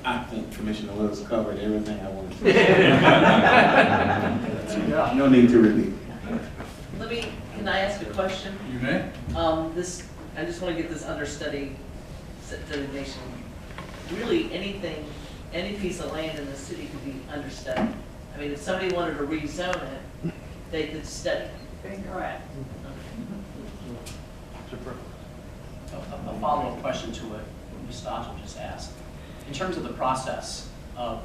I think Commissioner Willis covered everything I wanted to say. No need to repeat. Can I ask a question? You may. I just want to get this understudy designation. Really, anything, any piece of land in the city could be understudy. I mean, if somebody wanted to rezone it, they could study. Correct. A follow-up question to what Ms. Stossel just asked. In terms of the process of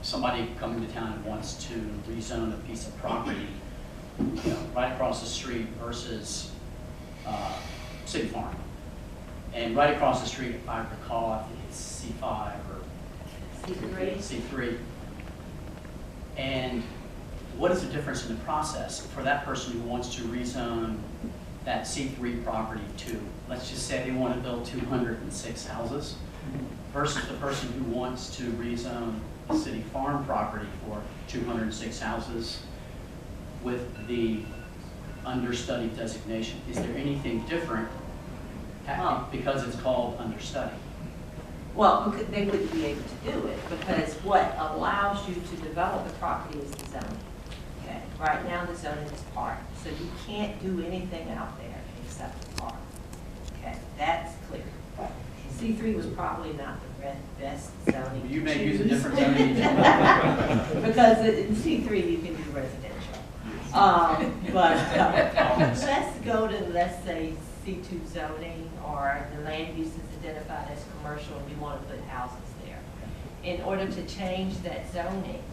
somebody coming to town and wants to rezone a piece of property, right across the street versus City Farm. And right across the street, if I recall, I think it's C5 or C3. And what is the difference in the process for that person who wants to rezone that C3 property to, let's just say they want to build 206 houses, versus the person who wants to rezone the City Farm property for 206 houses with the understudy designation? Is there anything different because it's called understudy? Well, they wouldn't be able to do it because what allows you to develop the property is the zoning. Okay, right now the zoning is park, so you can't do anything out there except the park. Okay, that's clear. C3 was probably not the best zoning. You may to use a choose. different zoning. Because in C3 you can do residential. Let's go to, let's say, C2 zoning, or the land use is identified as commercial and you want to put houses there. In order to change that zoning,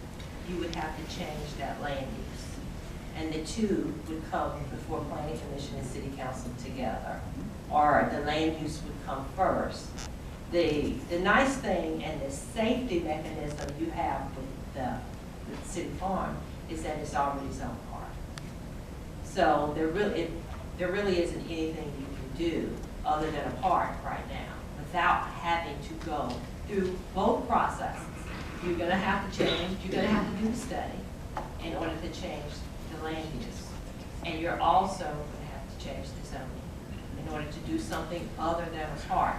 you would have to change that land use. And the two would come before Planning Commission and City Council together. Or the land use would come first. The nice thing and the safety mechanism you have with City Farm is that it's already zoned park. So there really isn't anything you can do other than a park right now without having to go through both processes. You're going to have to change, you're going to have to do the study in order to change the land use. And you're also going to have to change the zoning in order to do something other than a park.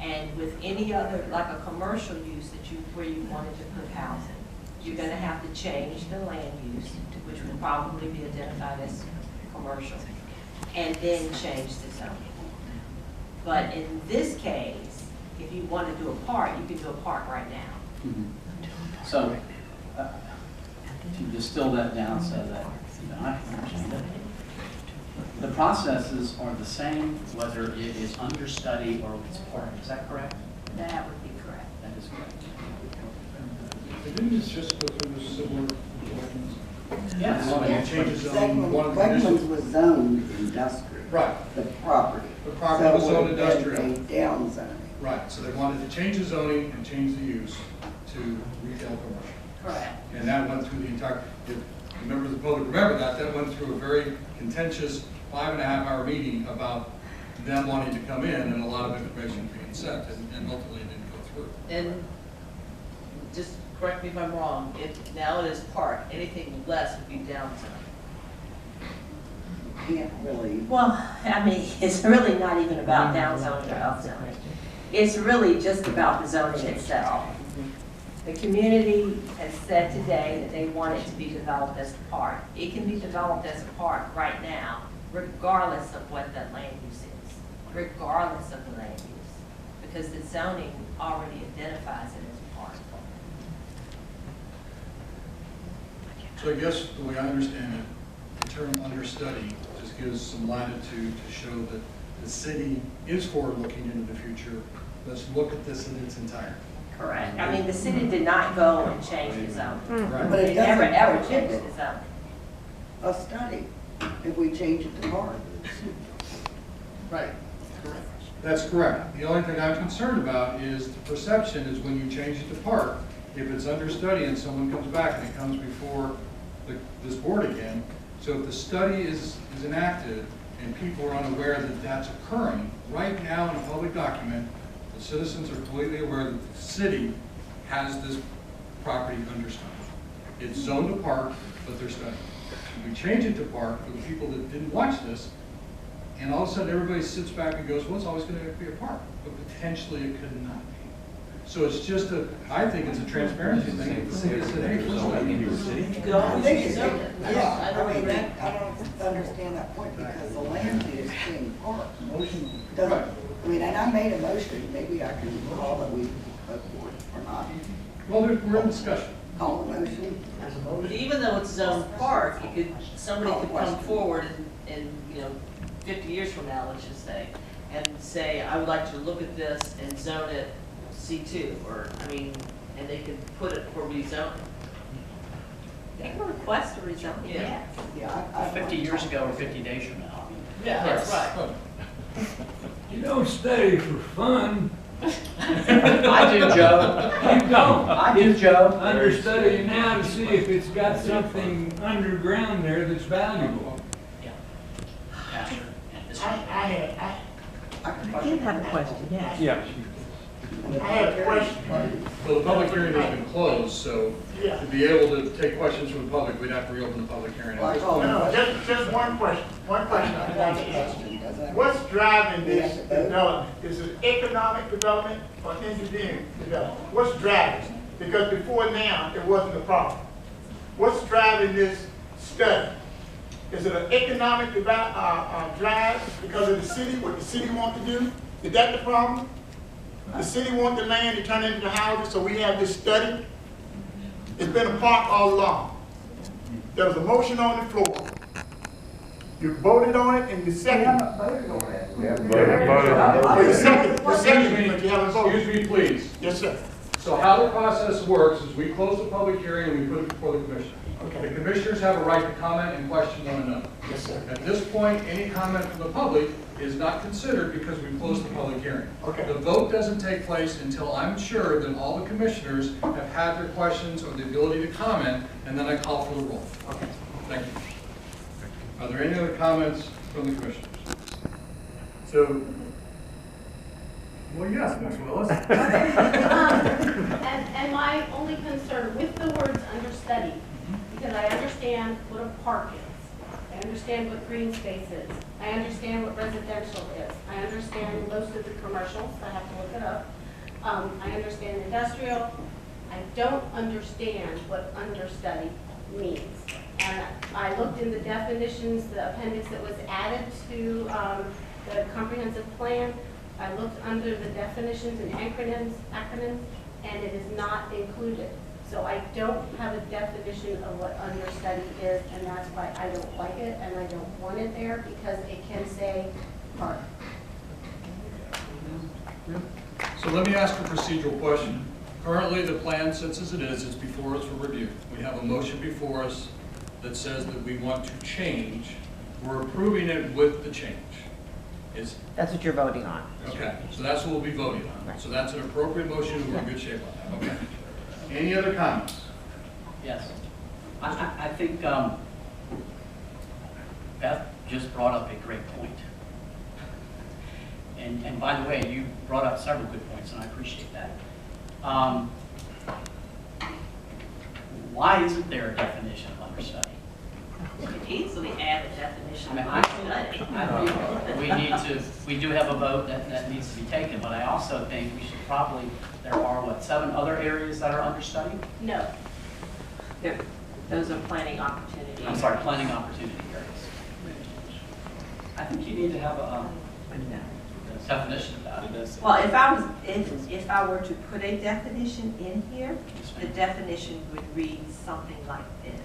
And with any other, like a commercial use where you wanted to put housing, you're going to have to change the land use, which would probably be identified as commercial, and then change the zoning. But in this case, if you want to do a park, you can do a park right now. Mm-hmm. So, to distill that down so that I can understand it, the processes are the same whether it is understudy or it's park. Is that correct? That would be correct. That is correct. Didn't this just go through the similar documents? Yes. Wegmans was zoned industrial. Right. The property. The property was zoned So it would have been industrial. a down zoning. Right, so they wanted to change the zoning and change the use to retail commercial. Correct. And that went through the entire, if members of the public remember that went through a very contentious 5.5-hour meeting about them wanting to come in and a lot of information being sent, and ultimately it didn't go through. And just correct me if I'm wrong, if now it is park, anything less would be down zone. Can't really. Well, I mean, it's really not even about down zoning or up zoning. It's really just about the zoning itself. The community has said today that they want it to be developed as a park. It can be developed as a park right now, regardless of what that land use is, regardless of the land use, because the zoning already identifies it as a park. So I guess the way I understand it, the term understudy just gives some latitude to show that the city is forward-looking into the future. Let's look at this in its entirety. Correct. I mean, the city did not go and change the zoning. Right. But it They never, doesn't ever prohibit changed the zoning. a study if we change it to park. Right. That's correct. The only thing I'm concerned about is the perception is when you change it to park, if it's understudy and someone comes back and it comes before this board again, so if the study is enacted and people are unaware that that's occurring, right now in a public document, the citizens are completely aware that the city has this property understudy. It's zoned to park, but they're studying. If we change it to park for the people that didn't watch this, and all of a sudden everybody sits back and goes, well, it's always going to be a park, but potentially it could not be. So it's just I think it's a transparency thing. The city said, hey, what's that? You could always I think it's, rezone it. yeah, I don't I mean, agree. I don't understand that point because the land is being parked. Motion doesn't, Right. I mean, and I made a motion, maybe I can call that we vote for it or not. Well, we're in discussion. Call the motion. But even though it's zone park, you could, somebody could come forward and, 50 years from now, let's just say, and say, I would like to look at this and zone it C2, and they could put it for rezoning. They can request a rezoning, Yeah. yes. Yeah, 50 years ago or 50 days from now. Yeah, that's right. Oh, You don't study for fun. I do, Joe. You don't. I do, Joe. Understudy now to see if it's got something underground there that's valuable. Yeah. Pastor, and this- I You have a question, yes. Yeah. I have a question. Well, the public hearing has been closed, so Yeah. to be able to take questions from the public, we'd have to reopen the public hearing. Well, I call the No, question. just one question. One question I'd like to ask. Doesn't- What's driving this development? Is it economic development or engineering development? What's driving it? Because before now, it wasn't a problem. What's driving this study? Is it an economic drive because of the city, what the city wants to do? Is that the problem? The city wants the land to turn into the houses, so we have this study? It's been a park all along. There was a motion on the floor. You voted on it and the second. The second, but you haven't voted. Excuse me, please. Yes, sir. So how the process works is we close the public hearing and we put it before the commissioner. Okay. The commissioners have a right to comment and question one another. Yes, sir. At this point, any comment from the public is not considered because we closed the public hearing. Okay. The vote doesn't take place until I'm sure that all the commissioners have had their questions or the ability to comment, and then I call for the roll. Okay. Thank you. Are there any other comments from the commissioners? So, well, yes, Ms. Willis. And my only concern with the words understudy, because I understand what a park is. I understand what green space is. I understand what residential is. I understand most of the commercials, I have to look it up. I understand industrial. I don't understand what understudy means. And I looked in the definitions, the appendix that was added to the comprehensive plan. I looked under the definitions and acronyms, and it is not included. So I don't have a definition of what understudy is, and that's why I don't like it, and I don't want it there, because it can say park. So let me ask a procedural question. Currently, the plan sits as it is, it's before us for review. We have a motion before us that says that we want to change. We're approving it with the change. That's what you're voting on. Okay, so that's what we'll be voting on. So that's an appropriate motion, we're in good shape on that, okay. Any other comments? Yes. I think Beth just brought up a great point. And by the way, you brought up several good points, and I appreciate that. Why isn't there a definition of understudy? You could easily add a definition I of mean, understudy. we do have a vote that needs to be taken, but I also think we should probably, there are, 7 other areas that are understudied? No. Those are planning opportunities. I'm sorry, planning opportunity areas. I think you need to have a definition about it. Well, if I were to put a definition in here, the definition would read something like this.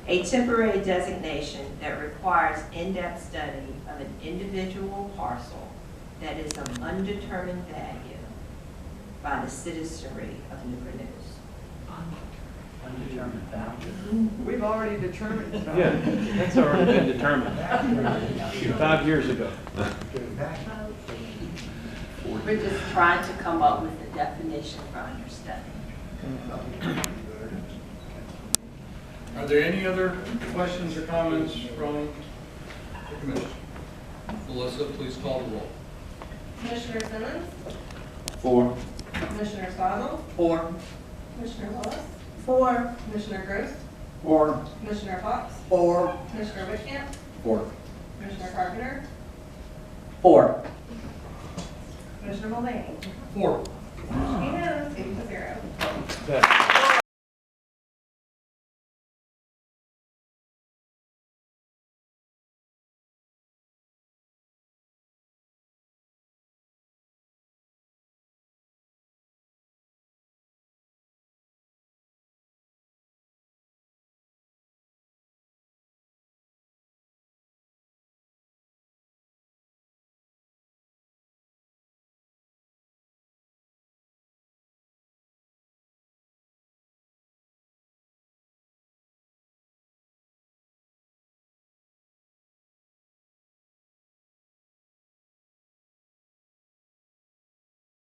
A temporary designation that requires in-depth study of an individual parcel that is of undetermined value by the citizenry of Newport News. Undetermined value. We've already determined. Yeah, that's already been determined 5 years ago. We're just trying to come up with a definition for understudy. Are there any other questions or comments from the commission? Melissa, please call the roll. Commissioner Simmons? 4. Commissioner Sosel? 4. Commissioner Willis? 4. Commissioner Gross? 4. Commissioner Fox? Or, Commissioner Whitcamp? 4. Commissioner Carpenter? 4. Commissioner Mulvaney? 4. Motion 6-0. That-